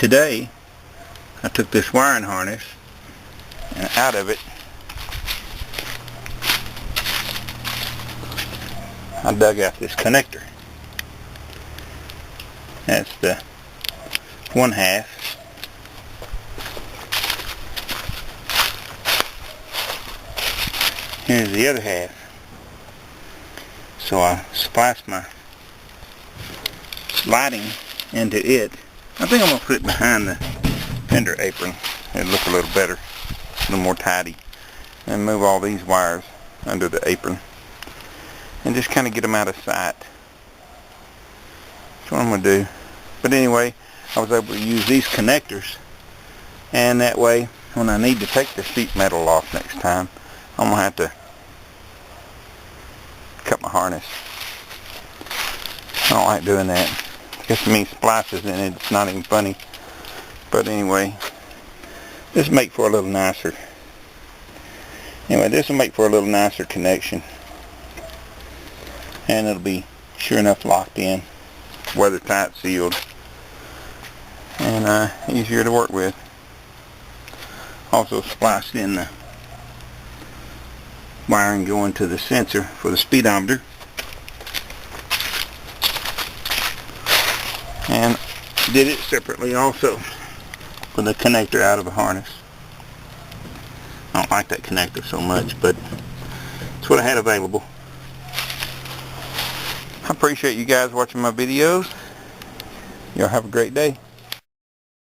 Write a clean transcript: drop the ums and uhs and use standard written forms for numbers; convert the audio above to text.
Today I took this wiring harness and out of it I dug out this connector. That's the one half. Here's the other half. So I spliced my lighting into it. I think I'm going to put it behind the fender apron. It'll look a little better, a little more tidy. And move all these wires under the apron. And just kind of get them out of sight. That's what I'm going to do. But anyway, I was able to use these connectors. And that way, when I need to take the sheet metal off next time, I'm going to have to cut my harness. I don't like doing that. It gets me splices in it. It's not even funny. But anyway, this will make for a little nicer. Anyway, this will make for a little nicer connection. And it'll be sure enough locked in, weather tight, sealed, and easier to work with. Also spliced in the wiring going to the sensor for the speedometer, and did it separately also for the connector out of the harness. I don't like that connector so much, but it's what I had available. I appreciate you guys watching my videos. Y'all have a great day.